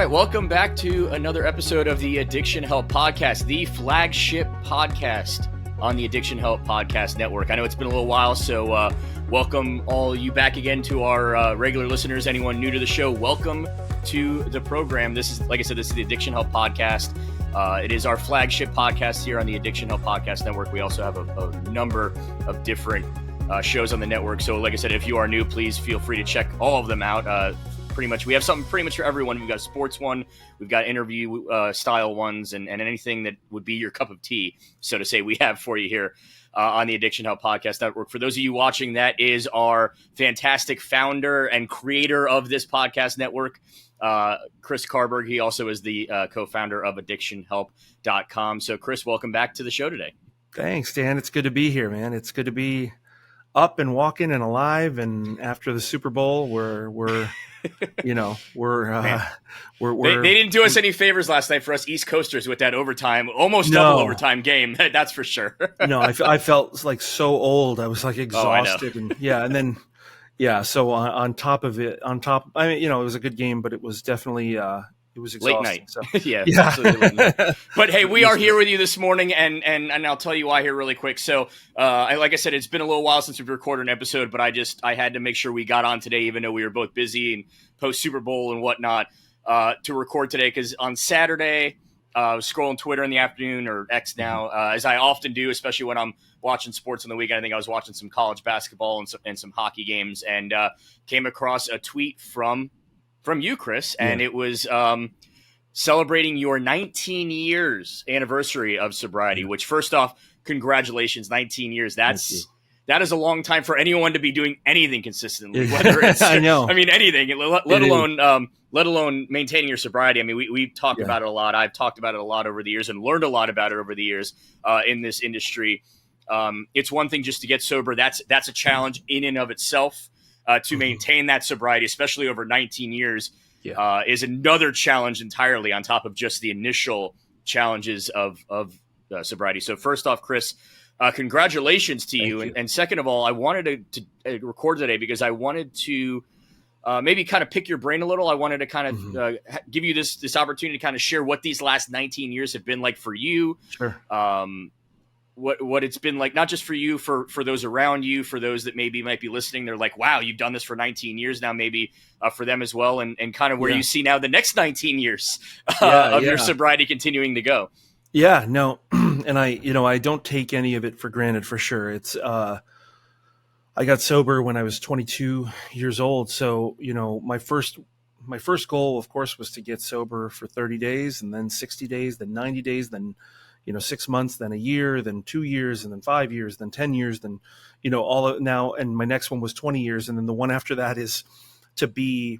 right, welcome back to another episode of the Addiction Help Podcast, the flagship podcast on the Addiction Help Podcast Network. I know it's been a little while, so welcome all you back again to our regular listeners. Anyone new to the show, welcome to the program. This is, like I said, this is the Addiction Help Podcast. It is our flagship podcast here on the Addiction Help Podcast Network. We also have a number of different shows on the network. So like I said, if you are new, please feel free to check all of them out. We have something pretty much for everyone. We've got a sports one, we've got interview style ones, and anything that would be your cup of tea, so to say, we have for you here on the Addiction Help Podcast Network. For those of you watching, that is our fantastic founder and creator of this podcast network, Chris Carberg. He also is the co-founder of addictionhelp.com. So Chris, welcome back to the show today. Thanks, Dan. It's good to be here, man. It's good to be up and walking and alive. And after the Super Bowl, we're they didn't do us any favors last night for us East Coasters with that overtime, almost double overtime game. That's for sure. No, I felt like so old. I was like exhausted. So on top of it, I mean, it was a good game, but it was definitely, it was exhausting. Late night. So. yeah. Absolutely late night. But hey, we are here with you this morning, and I'll tell you why here really quick. So, like I said, it's been a little while since we've recorded an episode, but I had to make sure we got on today, even though we were both busy and post Super Bowl and whatnot, to record today. Because on Saturday, I was scrolling Twitter in the afternoon, or X now, as I often do, especially when I'm watching sports on the weekend. I think I was watching some college basketball and some hockey games, and came across a tweet from you, Chris, and it was celebrating your 19 years anniversary of sobriety, which, first off, congratulations, 19 years. That is a long time for anyone to be doing anything consistently, whether it's anything, let alone maintaining your sobriety. I mean, we talked about it a lot. I've talked about it a lot over the years and learned a lot about it over the years in this industry. It's one thing just to get sober. That's a challenge in and of itself. To maintain that sobriety, especially over 19 years, is another challenge entirely on top of just the initial challenges of sobriety. So first off, Chris, congratulations to you. And second of all, I wanted to record today because I wanted to maybe kind of pick your brain a little. I wanted to kind of give you this opportunity to kind of share what these last 19 years have been like for you. Sure. What it's been like, not just for you, for those around you, for those that maybe might be listening. They're like, wow, you've done this for 19 years now, maybe for them as well. And kind of where you see now the next 19 years of your sobriety continuing to go. Yeah, no. And I don't take any of it for granted, for sure. It's, I got sober when I was 22 years old. So, my first goal, of course, was to get sober for 30 days and then 60 days, then 90 days, then 6 months, then a year, then 2 years, and then 5 years, then 10 years, then, now. And my next one was 20 years. And then the one after that is to be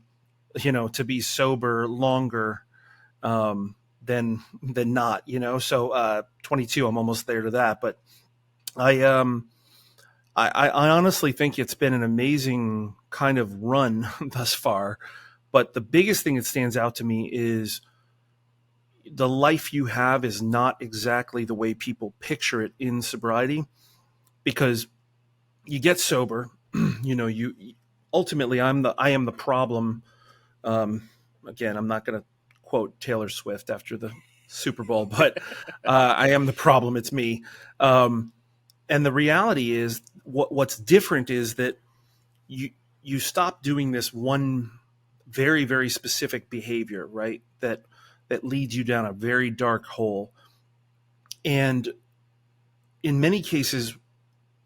sober longer, than not, so, 22, I'm almost there to that. But I honestly think it's been an amazing kind of run thus far. But the biggest thing that stands out to me is the life you have is not exactly the way people picture it in sobriety, because you get sober, you ultimately, I am the problem. Again, I'm not going to quote Taylor Swift after the Super Bowl, but I am the problem. It's me. And the reality is what's different is that you stop doing this one very, very specific behavior, right? That leads you down a very dark hole. And in many cases,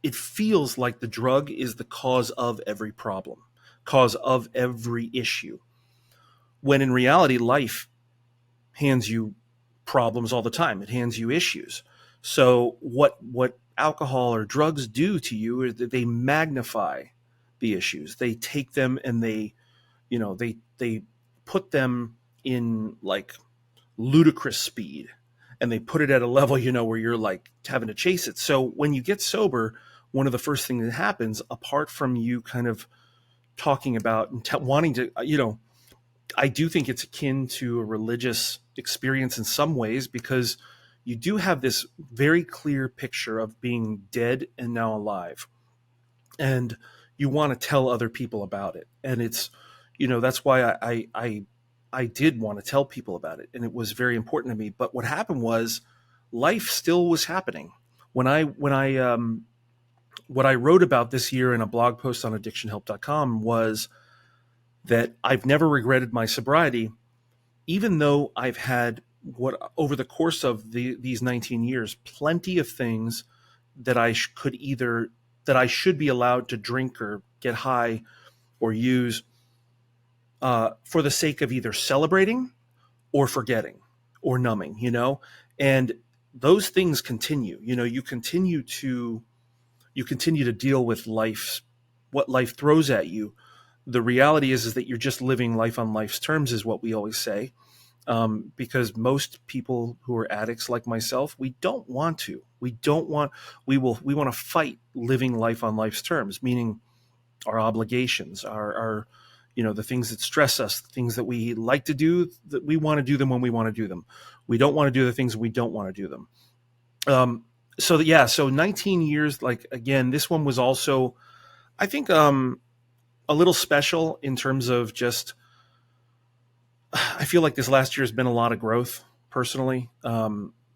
it feels like the drug is the cause of every problem, cause of every issue. When in reality, life hands you problems all the time. It hands you issues. So what alcohol or drugs do to you is that they magnify the issues. They take them and they put them in like ludicrous speed, and they put it at a level, where you're like having to chase it. So when you get sober, one of the first things that happens, apart from you kind of talking about and wanting to, I do think it's akin to a religious experience in some ways, because you do have this very clear picture of being dead and now alive. And you want to tell other people about it. And it's, that's why I I did want to tell people about it, and it was very important to me. But what happened was, life still was happening. What I wrote about this year in a blog post on addictionhelp.com was that I've never regretted my sobriety, even though I've had over the course of these 19 years, plenty of things that that I should be allowed to drink or get high or use for the sake of either celebrating or forgetting or numbing, and those things continue. You continue to deal with what life throws at you. The reality is that you're just living life on life's terms, is what we always say. Because most people who are addicts like myself, we want to fight living life on life's terms, meaning our obligations, our the things that stress us, the things that we like to do, that we want to do them when we want to do them. We don't want to do the things we don't want to do them. So 19 years, like, again, this one was also, I think, a little special in terms of just, I feel like this last year has been a lot of growth personally, a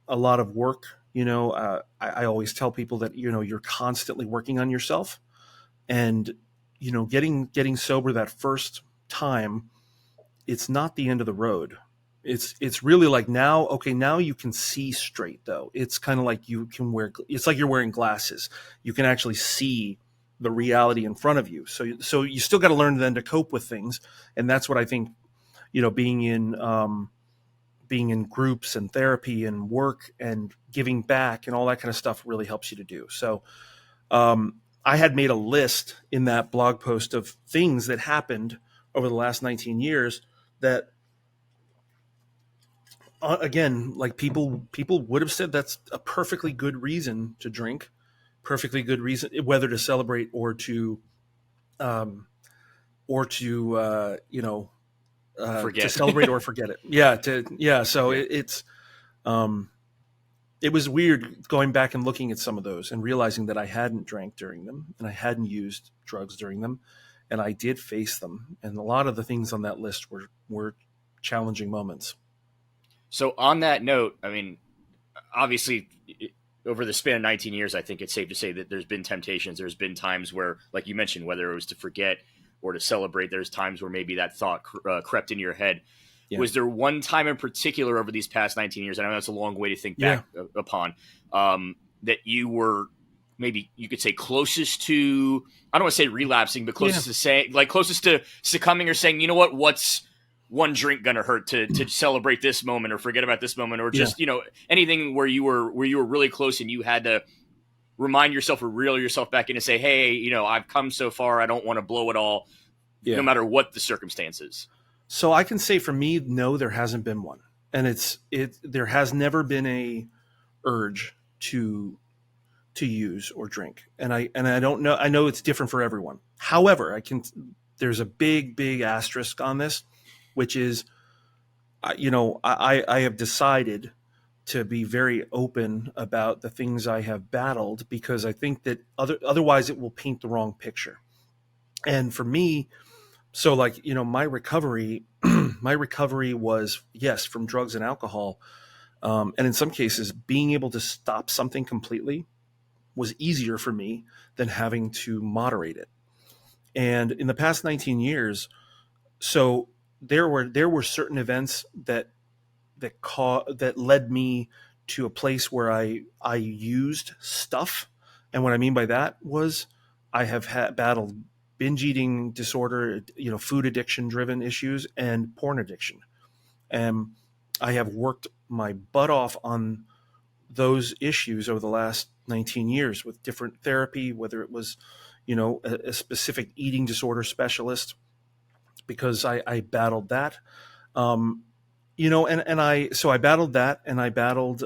lot of work. I always tell people that, you're constantly working on yourself, and, getting sober that first time, it's not the end of the road. It's really like, now you can see straight, though. It's kind of like it's like you're wearing glasses. You can actually see the reality in front of you. So you still got to learn then to cope with things. And that's what I think, being in groups and therapy and work and giving back and all that kind of stuff really helps you to do. So, I had made a list in that blog post of things that happened over the last 19 years that, again, like, people would have said that's a perfectly good reason to drink, perfectly good reason, whether to celebrate or to Forget. to celebrate or forget it. So it was weird going back and looking at some of those and realizing that I hadn't drank during them and I hadn't used drugs during them, and I did face them. And a lot of the things on that list were challenging moments. So on that note, I mean, obviously, over the span of 19 years, I think it's safe to say that there's been temptations. There's been times where, like you mentioned, whether it was to forget or to celebrate, there's times where maybe that thought crept into your head. Yeah. Was there one time in particular over these past 19 years, I know that's a long way to think back upon, that you were, maybe you could say, closest to, I don't want to say relapsing, but closest to saying, like, closest to succumbing or saying, what's one drink gonna hurt to celebrate this moment or forget about this moment, or just, anything where you were really close and you had to remind yourself or reel yourself back in and say, hey, I've come so far, I don't want to blow it all, no matter what the circumstances. So I can say for me, no, there hasn't been one. And there has never been a urge to use or drink. And I don't know, I know it's different for everyone. However, there's a big asterisk on this, which is, I have decided to be very open about the things I have battled, because I think that otherwise it will paint the wrong picture. And for me, so, like, my recovery was, yes, from drugs and alcohol. And in some cases, being able to stop something completely was easier for me than having to moderate it. And in the past 19 years, so there were certain events that led me to a place where I used stuff. And what I mean by that was, I have battled binge eating disorder, food addiction driven issues, and porn addiction. And I have worked my butt off on those issues over the last 19 years with different therapy, whether it was, a specific eating disorder specialist, because I battled that, and I battled that, and I battled,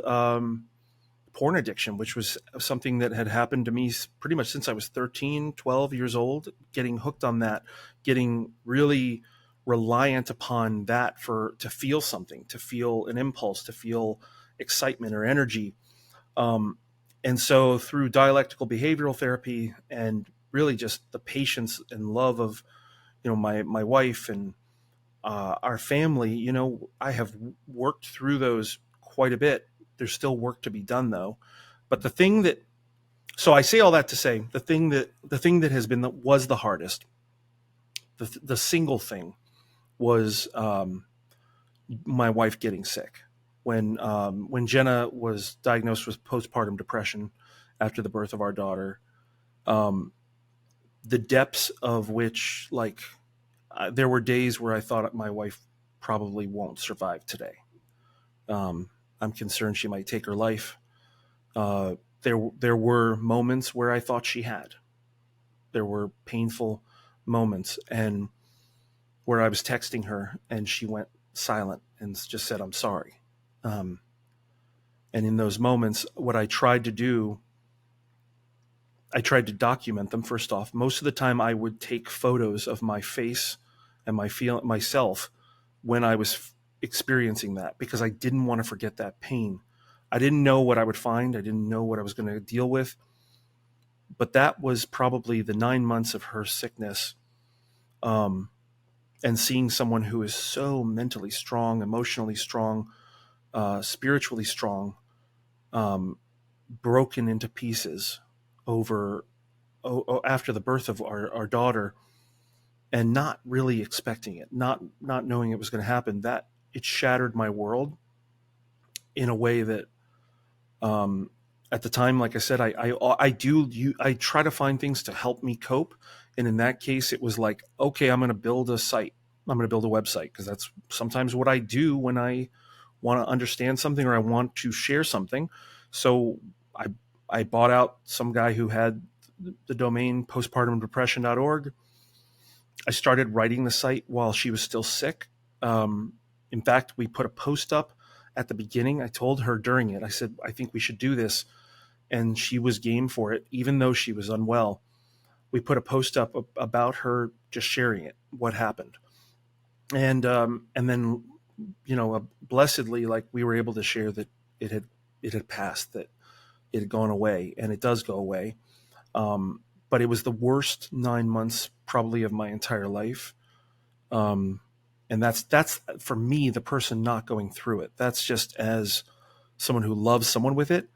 porn addiction, which was something that had happened to me pretty much since I was 13, 12 years old, getting hooked on that, getting really reliant upon that to feel something, to feel an impulse, to feel excitement or energy. And so through dialectical behavioral therapy and really just the patience and love of, my wife and our family, I have worked through those quite a bit. There's still work to be done though. But so I say all that to say the thing that was the hardest, the single thing was my wife getting sick. When Jenna was diagnosed with postpartum depression after the birth of our daughter, the depths of which, like, there were days where I thought my wife probably won't survive today. I'm concerned she might take her life. There were moments where I thought she had. There were painful moments, and where I was texting her and she went silent and just said, "I'm sorry." And in those moments, what I tried to do, I tried to document them. First off, most of the time I would take photos of my face and myself when I was experiencing that, because I didn't want to forget that pain. I didn't know what I would find. I didn't know what I was going to deal with. But that was probably the 9 months of her sickness. And seeing someone who is so mentally strong, emotionally strong, spiritually strong, broken into pieces after the birth of our daughter, and not really expecting it, not knowing it was going to happen, that it shattered my world in a way that, at the time, like I said, I try to find things to help me cope. And in that case, it was like, okay, I'm going to build a site. I'm going to build a website, because that's sometimes what I do when I want to understand something or I want to share something. So I bought out some guy who had the domain postpartumdepression.org. I started writing the site while she was still sick. In fact, we put a post up at the beginning. I told her during it, I said, I think we should do this. And she was game for it, even though she was unwell. We put a post up about her just sharing it, what happened. And then, blessedly, like, we were able to share that it had passed, that it had gone away, and it does go away. But it was the worst 9 months probably of my entire life. And that's for me, the person not going through it. That's just as someone who loves someone with it.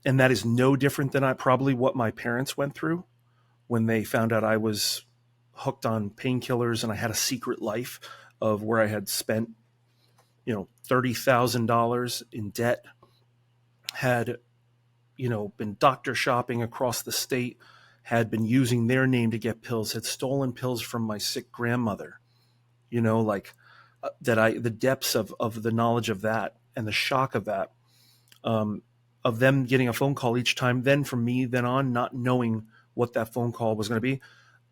And that is no different than probably what my parents went through when they found out I was hooked on painkillers and I had a secret life of where I had spent, $30,000 in debt, had, been doctor shopping across the state, had been using their name to get pills, had stolen pills from my sick grandmother, the depths of the knowledge of that and the shock of that, of them getting a phone call each time, then from me, then on, not knowing what that phone call was going to be.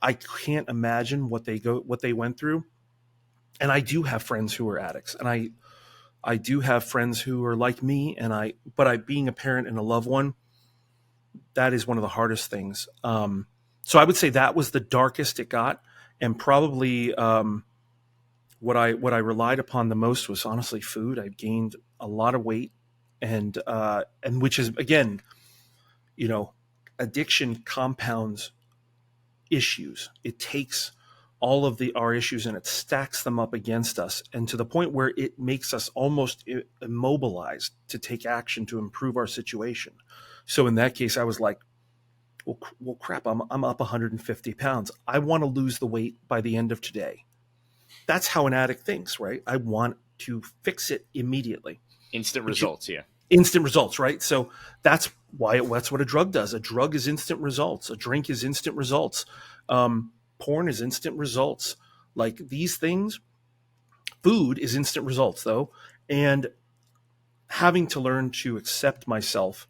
I can't imagine what they went through. And I do have friends who are addicts, and I do have friends who are like me, but being a parent and a loved one, that is one of the hardest things. So I would say that was the darkest it got. And probably, what I relied upon the most was honestly food. I gained a lot of weight, and which is, again, addiction compounds issues. It takes all of our issues and it stacks them up against us, and to the point where it makes us almost immobilized to take action to improve our situation. So in that case, I was like, well, crap, I'm up 150 pounds. I want to lose the weight by the end of today. That's how an addict thinks, right? I want to fix it immedietely. Instant results, yeah. Instant results, right? So that's what a drug does. A drug is instant results. A drink is instant results. Porn is instant results. Like these things, food is instant results, though. And having to learn to accept myself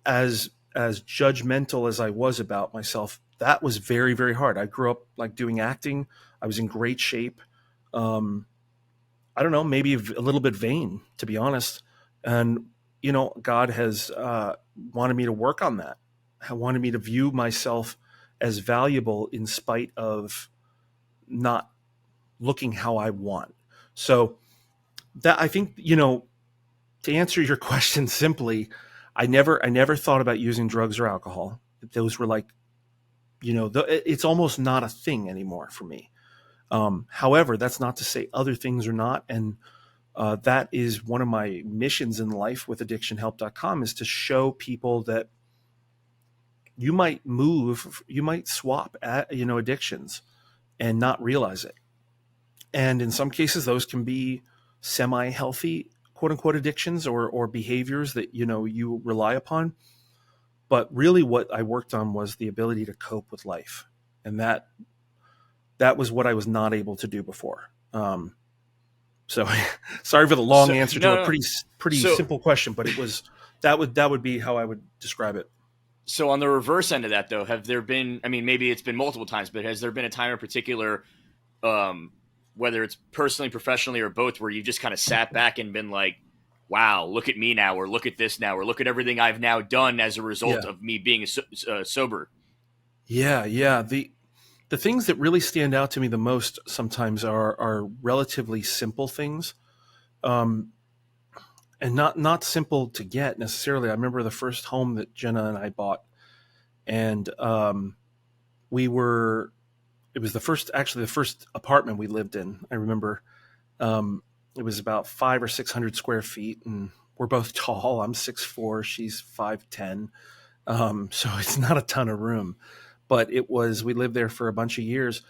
as judgmental as I was about myself, that was very, very hard. I grew up like doing acting. I was in great shape. I don't know, maybe a little bit vain, to be honest. And, God has wanted me to work on that. Wanted me to view myself as valuable in spite of not looking how I want. So that, I think, to answer your question simply, I never thought about using drugs or alcohol. Those were like, it's almost not a thing anymore for me. However, that's not to say other things are not. And that is one of my missions in life with addictionhelp.com, is to show people that you might swap addictions and not realize it. And in some cases, those can be semi-healthy, quote unquote, addictions or behaviors that, you rely upon. But really what I worked on was the ability to cope with life. And that was what I was not able to do before. So sorry for the long answer to a pretty simple question, but that would be how I would describe it. So on the reverse end of that, though, have there been, I mean, maybe it's been multiple times, but has there been a time in particular, whether it's personally, professionally, or both, where you just kind of sat back and been like, wow, look at me now, or look at this now, or look at everything I've now done as a result of me being sober? Yeah. The things that really stand out to me the most sometimes are relatively simple things, and not simple to get necessarily. I remember the first home that Jenna and I bought, and it was the first apartment we lived in. I remember it was about 500 or 600 square feet, and we're both tall. I'm 6'4", she's 5'10", so it's not a ton of room. But we lived there for a bunch of years.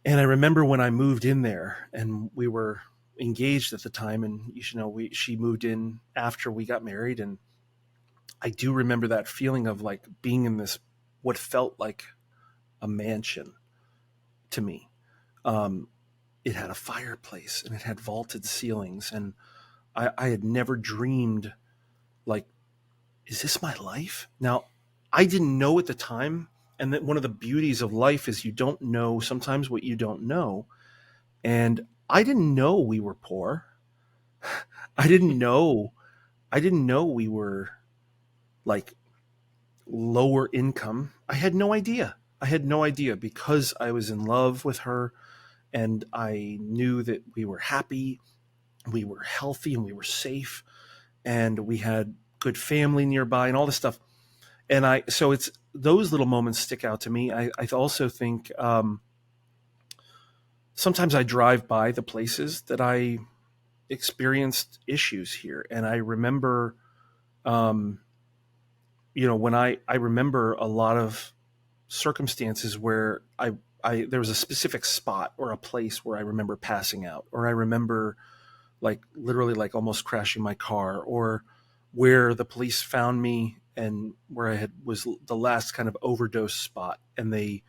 And I remember when I moved in there, and we were engaged at the time, and she moved in after we got married. And I do remember that feeling of like being in this, what felt like a mansion to me. It had a fireplace and it had vaulted ceilings. And I had never dreamed, like, is this my life? Now, I didn't know at the time. And that one of the beauties of life is you don't know sometimes what you don't know. And I didn't know we were poor. I didn't know we were like lower income. I had no idea because I was in love with her, and I knew that we were happy, we were healthy, and we were safe, and we had good family nearby and all this stuff. And so it's those little moments stick out to me. I also think sometimes I drive by the places that I experienced issues here, and I remember, when I remember a lot of circumstances where there was a specific spot or a place where I remember passing out, or I remember like literally like almost crashing my car, or where the police found me and where I was the last kind of overdose spot. And an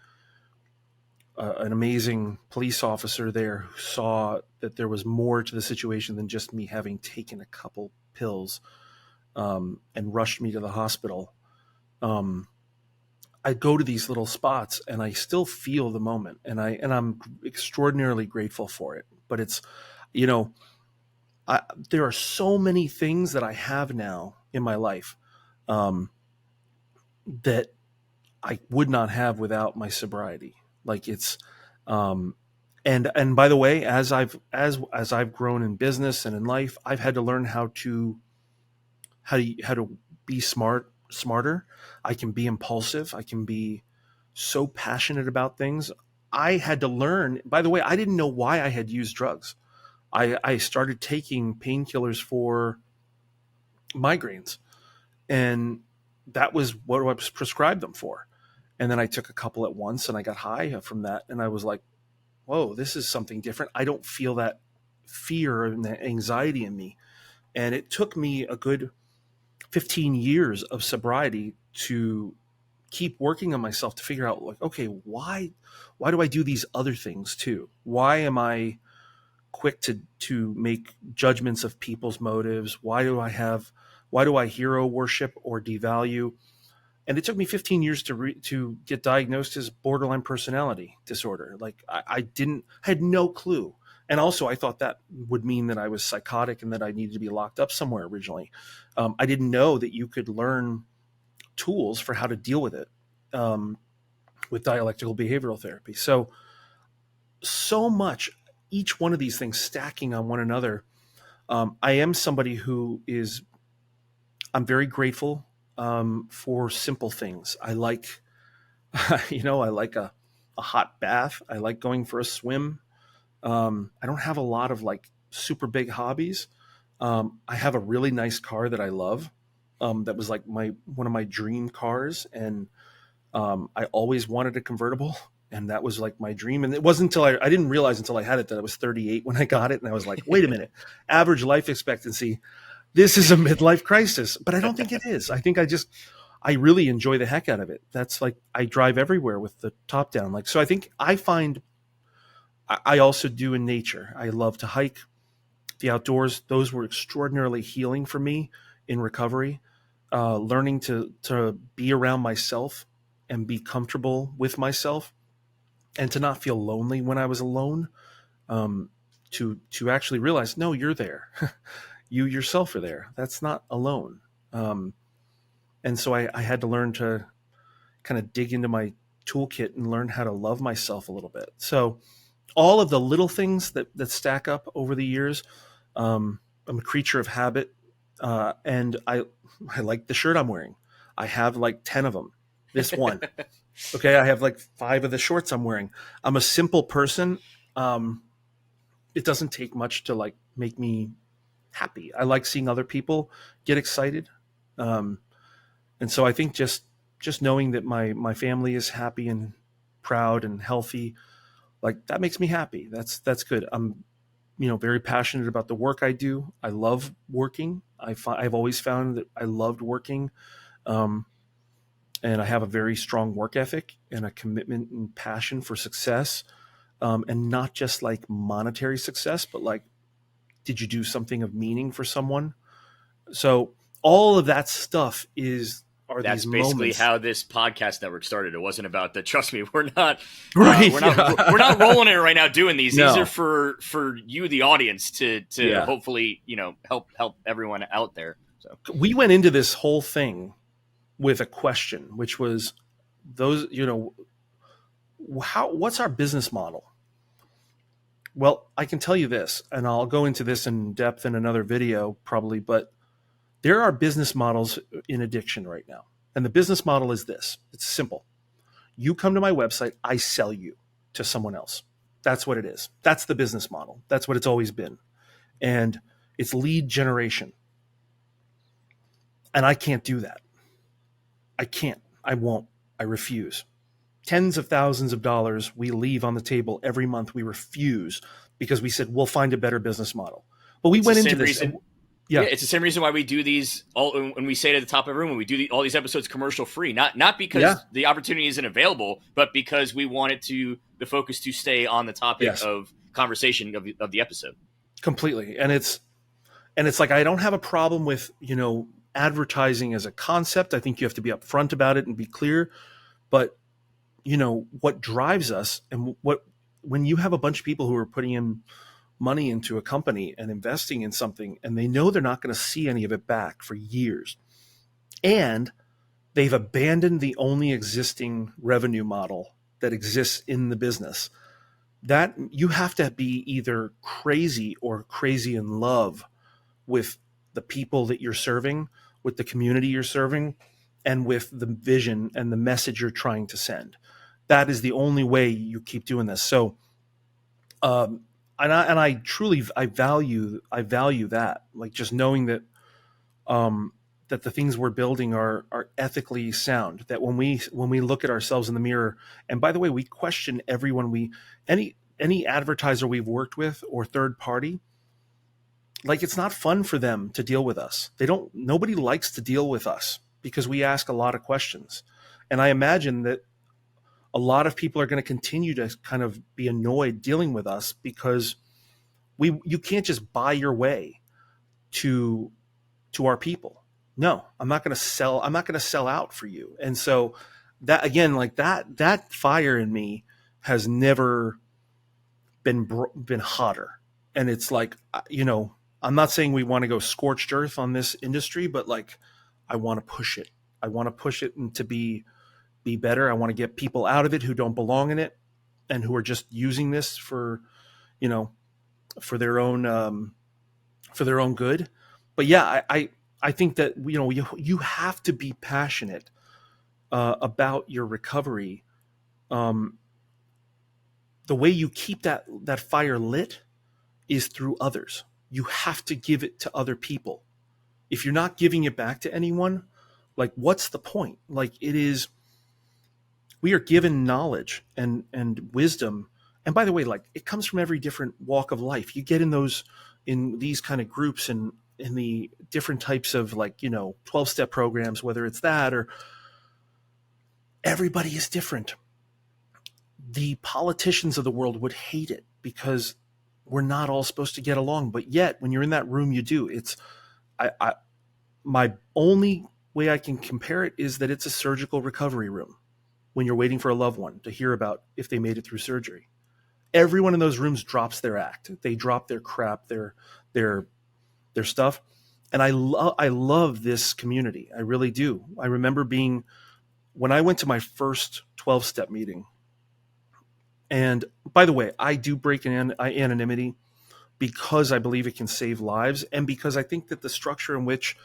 amazing police officer there who saw that there was more to the situation than just me having taken a couple pills, and rushed me to the hospital. I go to these little spots and I still feel the moment, and I'm extraordinarily grateful for it. But it's, there are so many things that I have now in my life that I would not have without my sobriety. Like it's, and by the way, as I've grown in business and in life, I've had to learn how to be smarter. I can be impulsive. I can be so passionate about things. I had to learn, by the way, I didn't know why I had used drugs. I started taking painkillers for migraines, and that was what I was prescribed them for. And then I took a couple at once and I got high from that. And I was like, whoa, this is something different. I don't feel that fear and that anxiety in me. And it took me a good 15 years of sobriety to keep working on myself to figure out, like, okay, why do I do these other things too? Why am I quick to make judgments of people's motives? Why do I hero worship or devalue? And it took me 15 years to get diagnosed as borderline personality disorder. Like I had no clue. And also I thought that would mean that I was psychotic and that I needed to be locked up somewhere originally. I didn't know that you could learn tools for how to deal with it with dialectical behavioral therapy. So much, each one of these things stacking on one another. I am somebody I'm very grateful for simple things. I like, I like a a hot bath. I like going for a swim. I don't have a lot of like super big hobbies. I have a really nice car that I love. That was like one of my dream cars, and I always wanted a convertible, and that was like my dream. And it wasn't until I didn't realize until I had it that I was 38 when I got it, and I was like, wait a minute, average life expectancy. This is a midlife crisis, but I don't think it is. I think I really enjoy the heck out of it. That's like, I drive everywhere with the top down. Like, so I think I also do in nature. I love to hike, the outdoors. Those were extraordinarily healing for me in recovery. Learning to be around myself and be comfortable with myself, and to not feel lonely when I was alone. To actually realize, no, you're there. You yourself are there. That's not alone. And so I had to learn to kind of dig into my toolkit and learn how to love myself a little bit. So all of the little things that stack up over the years. I'm a creature of habit, and I like the shirt I'm wearing. I have like 10 of them. This one. Okay, I have like 5 of the shorts I'm wearing. I'm a simple person. It doesn't take much to like make me happy. I like seeing other people get excited. And so I think just knowing that my family is happy and proud and healthy, like that makes me happy. That's good. I'm, very passionate about the work I do. I love working. I've always found that I loved working. And I have a very strong work ethic and a commitment and passion for success. And not just like monetary success, but like, did you do something of meaning for someone? So all of that stuff That's basically moments. how this podcast network started. It wasn't about the. Trust me, we're not right. We're not rolling it right now doing these. No. These are for you, the audience, to hopefully help everyone out there. So we went into this whole thing with a question, which was what's our business model? Well, I can tell you this, and I'll go into this in depth in another video probably, but there are business models in addiction right now. And the business model is this. It's simple. You come to my website, I sell you to someone else. That's what it is. That's the business model. That's what it's always been. And it's lead generation. And I can't do that. I can't. I won't. I refuse. Tens of thousands of dollars we leave on the table every month. We refuse because we said we'll find a better business model. But we went into this. Yeah, it's the same reason why we do these. When we say it at the top of the room, when we do all these episodes commercial free, not because the opportunity isn't available, but because we wanted the focus to stay on the topic of conversation of the episode. Completely, and it's like I don't have a problem with advertising as a concept. I think you have to be upfront about it and be clear. But what drives us, and when you have a bunch of people who are putting in money into a company and investing in something, and they know they're not going to see any of it back for years, and they've abandoned the only existing revenue model that exists in the business, that you have to be either crazy or crazy in love with the people that you're serving, with the community you're serving, and with the vision and the message you're trying to send. That is the only way you keep doing this. So, I truly value that, like just knowing that that the things we're building are ethically sound. That when we look at ourselves in the mirror, and by the way, we question everyone any advertiser we've worked with or third party. Like, it's not fun for them to deal with us. Nobody likes to deal with us because we ask a lot of questions, and I imagine that a lot of people are going to continue to kind of be annoyed dealing with us because you can't just buy your way to our people. No, I'm not going to sell out for you. And so that, again, like that fire in me has never been hotter. And it's like, I'm not saying we want to go scorched earth on this industry, but like, I want to push it. I want to push it and to be better. I want to get people out of it who don't belong in it and who are just using this for their own good. But yeah, I think that you have to be passionate about your recovery, the way you keep that fire lit is through others. You have to give it to other people. If you're not giving it back to anyone, like, what's the point? Like, we are given knowledge and wisdom. And by the way, like, it comes from every different walk of life. You get in these kind of groups and in the different types of, like, 12-step programs, whether it's that or everybody is different. The politicians of the world would hate it because we're not all supposed to get along. But yet when you're in that room, you do. My only way I can compare it is that it's a surgical recovery room when you're waiting for a loved one to hear about if they made it through surgery. Everyone in those rooms drops their act. They drop their crap, their stuff. And I love this community. I really do. I remember when I went to my first 12-step meeting, and by the way, I do break anonymity because I believe it can save lives, and because I think that the structure in which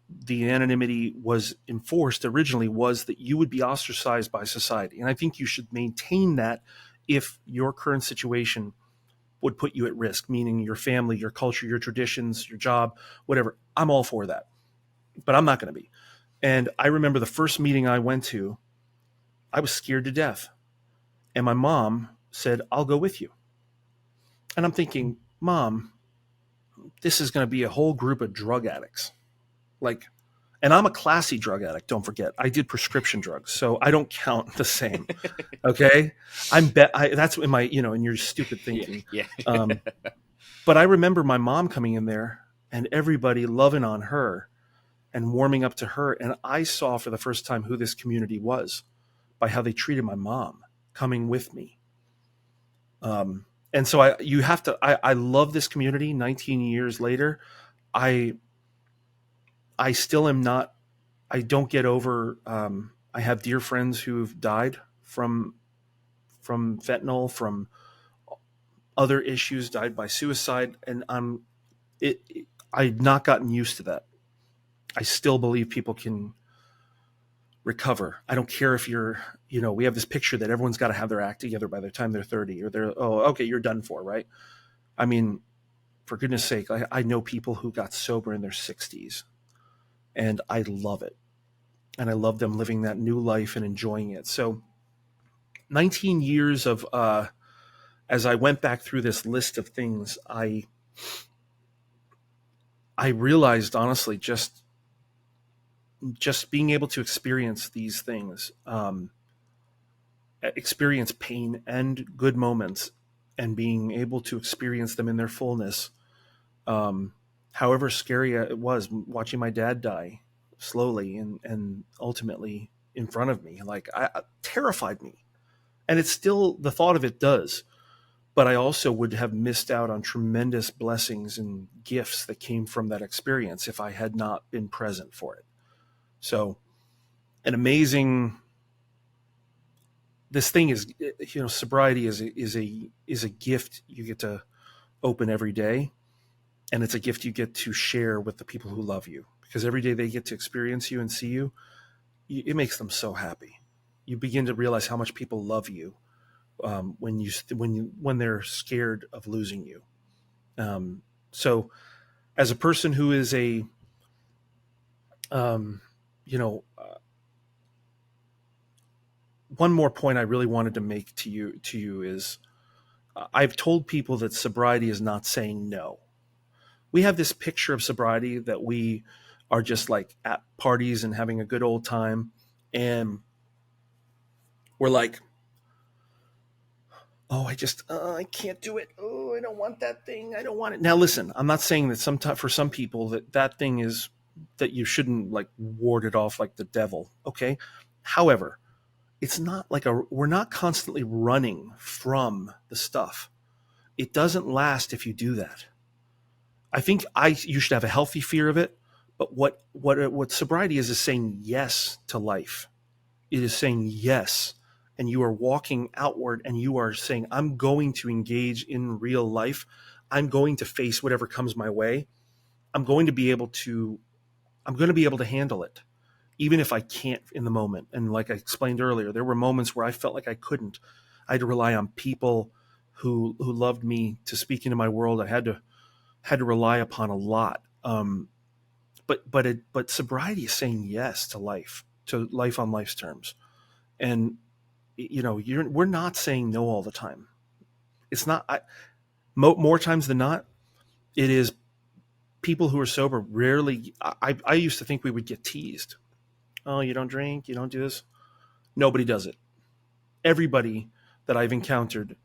the anonymity was enforced originally was that you would be ostracized by society. And I think you should maintain that if your current situation would put you at risk, meaning your family, your culture, your traditions, your job, whatever. I'm all for that, but I'm not going to be. And I remember the first meeting I went to, I was scared to death. And my mom said, "I'll go with you." And I'm thinking, Mom, this is going to be a whole group of drug addicts. And I'm a classy drug addict. Don't forget, I did prescription drugs, so I don't count the same. Okay. That's in my, in your stupid thinking. Yeah. But I remember my mom coming in there and everybody loving on her and warming up to her. And I saw for the first time who this community was by how they treated my mom coming with me. And so I love this community. 19 years later, I still am not, I don't get over, I have dear friends who've died from fentanyl, from other issues, died by suicide. And I've not gotten used to that. I still believe people can recover. I don't care if we have this picture that everyone's got to have their act together by the time they're 30 or okay, you're done for, right? I mean, for goodness sake, I know people who got sober in their 60s. And I love it. And I love them living that new life and enjoying it. So 19 years of, as I went back through this list of things, I realized, honestly, just being able to experience these things, experience pain and good moments, and being able to experience them in their fullness, however scary it was watching my dad die slowly and ultimately in front of me, terrified me. And it's still, the thought of it does, but I also would have missed out on tremendous blessings and gifts that came from that experience if I had not been present for it. So an amazing, this thing is, sobriety is a gift you get to open every day. And it's a gift you get to share with the people who love you, because every day they get to experience you and see you, it makes them so happy. You begin to realize how much people love you when they're scared of losing you. So, as a person who is one more point I really wanted to make to you is, I've told people that sobriety is not saying no. We have this picture of sobriety that we are just like at parties and having a good old time. And we're like, oh, I can't do it. Oh, I don't want that thing. I don't want it. Now, listen, I'm not saying that for some people that thing is, that you shouldn't ward it off like the devil. Okay. However, it's not we're not constantly running from the stuff. It doesn't last if you do that. I think you should have a healthy fear of it, but what sobriety is saying yes to life. It is saying yes, and you are walking outward, and you are saying, I'm going to engage in real life. I'm going to face whatever comes my way. I'm going to be able to handle it, even if I can't in the moment. And like I explained earlier, there were moments where I felt like I couldn't. I had to rely on people who loved me to speak into my world. I had to rely upon a lot. But sobriety is saying yes to life on life's terms. And we're not saying no all the time. It's not more times than not. It is people who are sober rarely. I used to think we would get teased. Oh, you don't drink, you don't do this. Nobody does it. Everybody that I've encountered,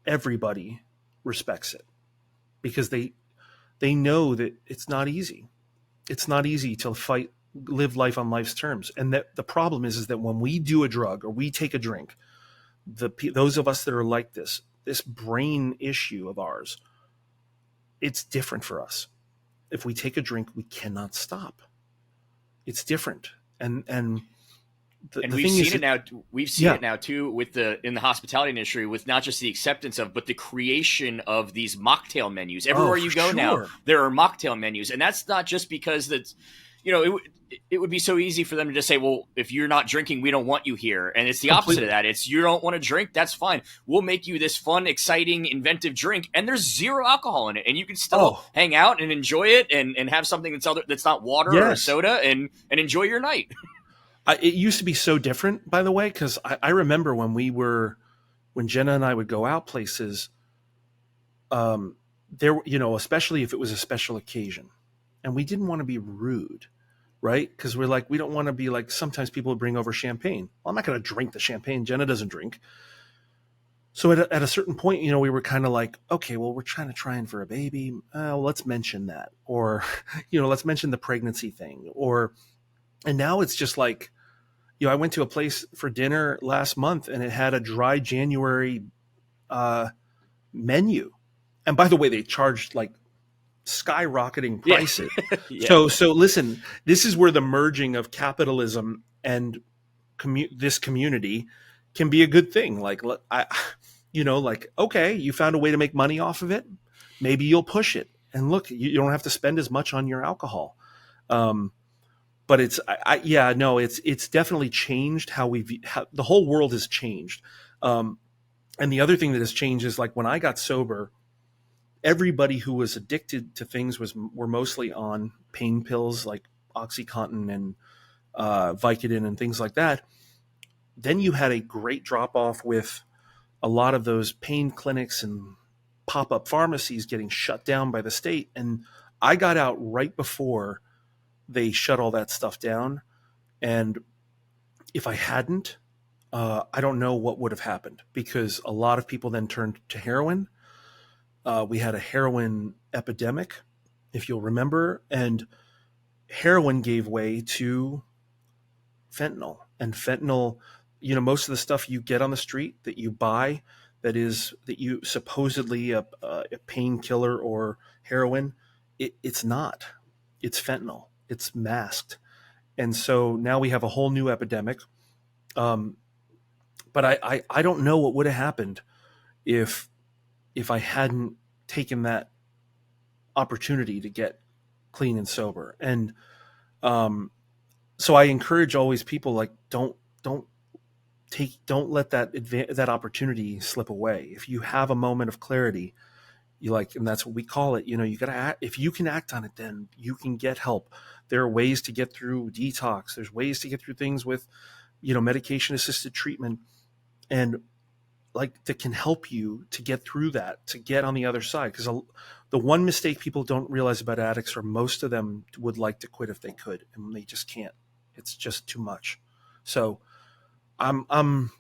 everybody respects it because they know that it's not easy. It's not easy to live life on life's terms. And that the problem is that when we do a drug or we take a drink, those of us that are like this brain issue of ours, it's different for us. If we take a drink, we cannot stop. It's different. And we've seen it now. We've seen it now too in the hospitality industry with not just the acceptance of, but the creation of these mocktail menus. Everywhere you go now, there are mocktail menus, and that's not just because that's, it would be so easy for them to just say, well, if you're not drinking, we don't want you here. And it's the opposite of that. It's you don't want to drink. That's fine. We'll make you this fun, exciting, inventive drink. And there's zero alcohol in it. And you can still hang out and enjoy it and have something that's not water or soda and enjoy your night. It used to be so different, by the way, because I remember when Jenna and I would go out places, especially if it was a special occasion, and we didn't want to be rude, right? Because we're like, we don't want to be like, sometimes people would bring over champagne. Well, I'm not going to drink the champagne. Jenna doesn't drink. So at a certain point, we were kind of like, okay, well, we're trying for a baby. Let's mention that. Or, let's mention the pregnancy thing. And now it's just like, I went to a place for dinner last month and it had a dry January menu. And by the way, they charged like skyrocketing prices. Yeah. So listen, this is where the merging of capitalism and this community can be a good thing. Like, okay, you found a way to make money off of it. Maybe you'll push it. And look, you don't have to spend as much on your alcohol. But it's definitely changed how the whole world has changed. And the other thing that has changed is like when I got sober, everybody who was addicted to things were mostly on pain pills like OxyContin and Vicodin and things like that. Then you had a great drop off with a lot of those pain clinics and pop-up pharmacies getting shut down by the state. And I got out right before they shut all that stuff down. And if I hadn't, I don't know what would have happened, because a lot of people then turned to heroin. We had a heroin epidemic, if you'll remember, and heroin gave way to fentanyl. And fentanyl, most of the stuff you get on the street that you buy, that you supposedly a painkiller or heroin, it's not. It's fentanyl. It's masked. And so now we have a whole new epidemic. But I don't know what would have happened if I hadn't taken that opportunity to get clean and sober. And so I encourage always people, like, don't let that opportunity slip away. If you have a moment of clarity, and that's what we call it, you gotta act. If you can act on it, then you can get help. There are ways to get through detox. There's ways to get through things with, medication assisted treatment, and that can help you to get through that, to get on the other side. Because the one mistake people don't realize about addicts, or most of them would like to quit if they could, and they just can't. It's just too much. So I'm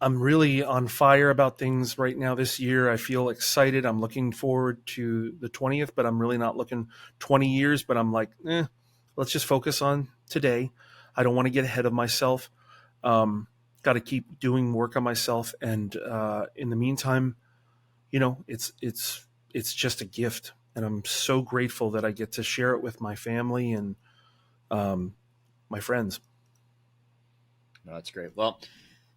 really on fire about things right now this year. I feel excited. I'm looking forward to the 20th, but I'm really not looking 20 years, but I'm like, let's just focus on today. I don't want to get ahead of myself. Got to keep doing work on myself. And in the meantime, it's just a gift. And I'm so grateful that I get to share it with my family and my friends. No, that's great. Well,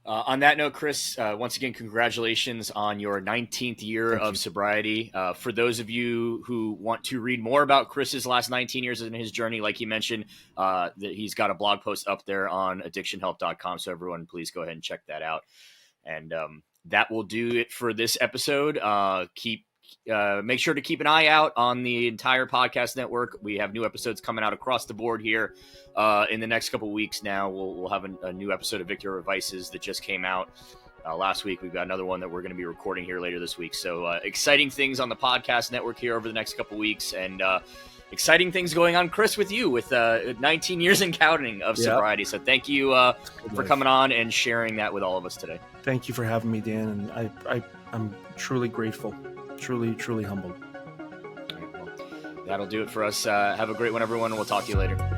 on that note, Chris, once again, congratulations on your 19th year of sobriety. For those of you who want to read more about Chris's last 19 years in his journey, like he mentioned, that he's got a blog post up there on addictionhelp.com. So everyone, please go ahead and check that out. And that will do it for this episode. Make sure to keep an eye out on the entire podcast network. We have new episodes coming out across the board here in the next couple of weeks. Now we'll have a new episode of Victor Vices that just came out last week. We've got another one that we're going to be recording here later this week. So exciting things on the podcast network here over the next couple of weeks, and exciting things going on, Chris, with you with 19 years and counting of sobriety. So thank you for coming on and sharing that with all of us today. Thank you for having me, Dan, and I'm truly grateful. Truly humbled. That'll do it for us. Have a great one, everyone. We'll talk to you later.